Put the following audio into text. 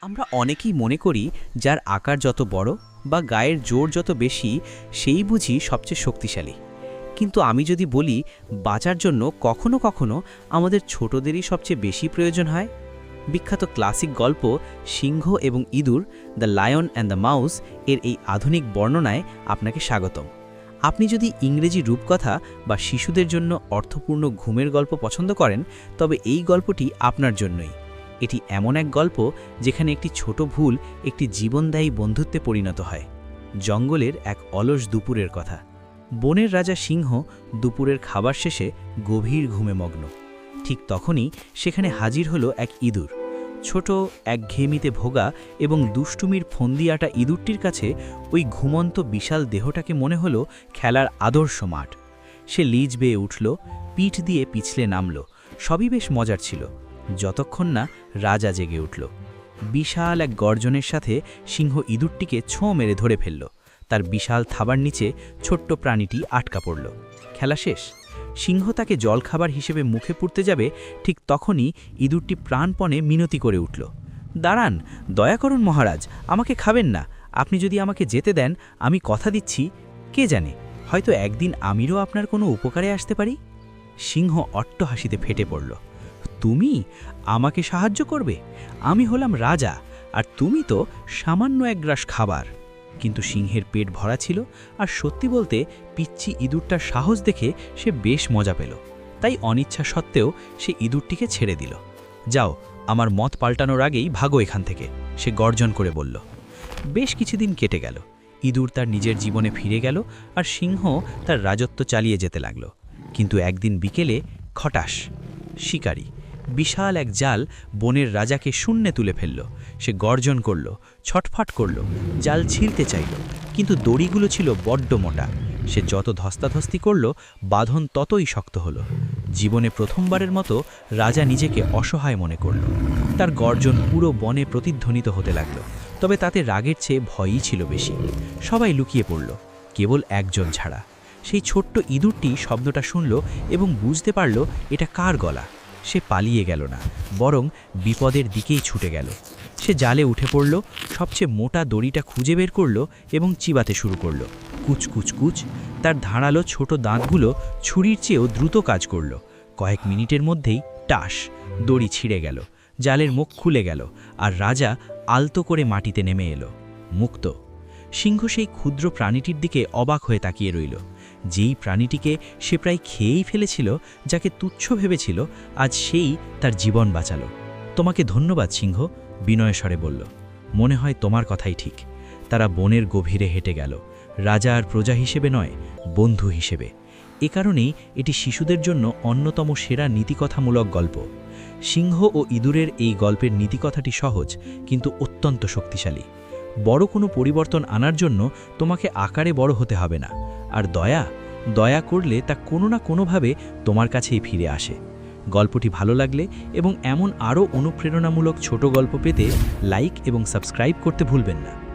আমরা অনেকেই মনে করি যার আকার যত বড় বা গায়ের জোর যত বেশি সেই বুঝি সবচেয়ে শক্তিশালী। কিন্তু আমি যদি বলি বাঁচার জন্য কখনো কখনো আমাদের ছোটদেরই সবচেয়ে বেশি প্রয়োজন হয়। বিখ্যাত ক্লাসিক গল্প সিংহ এবং ইঁদুর, the lion and the mouse এর এই আধুনিক বর্ণনায় আপনাকে স্বাগতম। আপনি যদি ইংরেজি রূপকথা বা শিশুদের জন্য অর্থপূর্ণ ঘুমের গল্প পছন্দ করেন, তবে এই গল্পটি আপনার জন্যই। এটি এমন এক গল্প যেখানে একটি ছোট ভুল একটি জীবনদায়ী বন্ধুত্বে পরিণত হয়। জঙ্গলের এক অলস দুপুরের কথা। বনের রাজা সিংহ দুপুরের খাবার শেষে গভীর ঘুমে মগ্ন। ঠিক তখনই সেখানে হাজির হলো এক ইঁদুর। ছোট, একঘেয়েমিতে ভোগা এবং দুষ্টুমির ফন্দি আটা ইঁদুরটির কাছে ওই ঘুমন্ত বিশাল দেহটাকে মনে হলো খেলার আদর্শ মাঠ। সে লিজ বেয়ে উঠল, পিঠ দিয়ে পিছলে নামল, সবই বেশ মজার ছিল, যতক্ষণ না রাজা জেগে উঠল। বিশাল এক গর্জনের সাথে সিংহ ইঁদুরটিকে ছোঁ মেরে ধরে ফেলল। তার বিশাল থাবার নিচে ছোট্ট প্রাণীটি আটকা পড়ল। খেলা শেষ। সিংহ তাকে জলখাবার হিসেবে মুখে পুরতে যাবে, ঠিক তখনই ইঁদুরটি প্রাণপণে মিনতি করে উঠল। দাঁড়ান, দয়া করুন মহারাজ, আমাকে খাবেন না। আপনি যদি আমাকে যেতে দেন, আমি কথা দিচ্ছি, কে জানে, হয়তো একদিন আমিরও আপনার কোনো উপকারে আসতে পারি। সিংহ অট্টহাসিতে ফেটে পড়ল। তুমি আমাকে সাহায্য করবে? আমি হলাম রাজা, আর তুমি তো সামান্য এক গ্রাস খাবার। কিন্তু সিংহের পেট ভরা ছিল, আর সত্যি বলতে পিচ্চি ইঁদুরটার সাহস দেখে সে বেশ মজা পেল। তাই অনিচ্ছা সত্ত্বেও সে ইঁদুরটিকে ছেড়ে দিল। যাও, আমার মত পাল্টানোর আগেই ভাগো এখান থেকে, সে গর্জন করে বলল। বেশ কিছুদিন কেটে গেল। ইঁদুর তার নিজের জীবনে ফিরে গেল, আর সিংহ তার রাজত্ব চালিয়ে যেতে লাগল। কিন্তু একদিন বিকেলে খটাস, শিকারী বিশাল এক জাল বনের রাজাকে শূন্যে তুলে ফেলল। সে গর্জন করল, ছটফট করল, জাল ছিঁড়তে চাইল, কিন্তু দড়িগুলো ছিল বড্ড মোটা। সে যত ধস্তাধস্তি করল, বাঁধন ততই শক্ত হলো। জীবনে প্রথমবারের মতো রাজা নিজেকে অসহায় মনে করল। তার গর্জন পুরো বনে প্রতিধ্বনিত হতে লাগল, তবে তাতে রাগের চেয়ে ভয়ই ছিল বেশি। সবাই লুকিয়ে পড়ল, কেবল একজন ছাড়া। সেই ছোট্ট ইঁদুরটি শব্দটা শুনল এবং বুঝতে পারল এটা কার গলা। সে পালিয়ে গেল না, বরং বিপদের দিকেই ছুটে গেল। সে জালে উঠে পড়ল, সবচেয়ে মোটা দড়িটা খুঁজে বের করল এবং চিবাতে শুরু করল। কুচ কুচ কুচ, তার ধারালো ছোট দাঁতগুলো ছুরির চেয়েও দ্রুত কাজ করল। কয়েক মিনিটের মধ্যেই টাস, দড়ি ছিঁড়ে গেল, জালের মুখ খুলে গেল, আর রাজা আলতো করে মাটিতে নেমে এলো, মুক্ত। সিংহ সেই ক্ষুদ্র প্রাণীটির দিকে অবাক হয়ে তাকিয়ে রইল। যেই প্রাণীটিকে সে প্রায় খেয়েই ফেলেছিল, যাকে তুচ্ছ ভেবেছিল, আজ সেই তার জীবন বাঁচাল। তোমাকে ধন্যবাদ সিংহ, বিনয় স্বরে বলল। মনে হয় তোমার কথাই ঠিক। তারা বনের গভীরে হেঁটে গেল, রাজা আর প্রজা হিসেবে নয়, বন্ধু হিসেবে। এ কারণেই এটি শিশুদের জন্য অন্যতম সেরা নীতিকথামূলক গল্প। সিংহ ও ইঁদুরের এই গল্পের নীতিকথাটি সহজ, কিন্তু অত্যন্ত শক্তিশালী। বড় কোনো পরিবর্তন আনার জন্য তোমাকে আকারে বড় হতে হবে না, আর দয়া করলে তা কোনো না কোনোভাবে তোমার কাছেই ফিরে আসে। গল্পটি ভালো লাগলে এবং এমন আরও অনুপ্রেরণামূলক ছোট গল্প পেতে লাইক এবং সাবস্ক্রাইব করতে ভুলবেন না।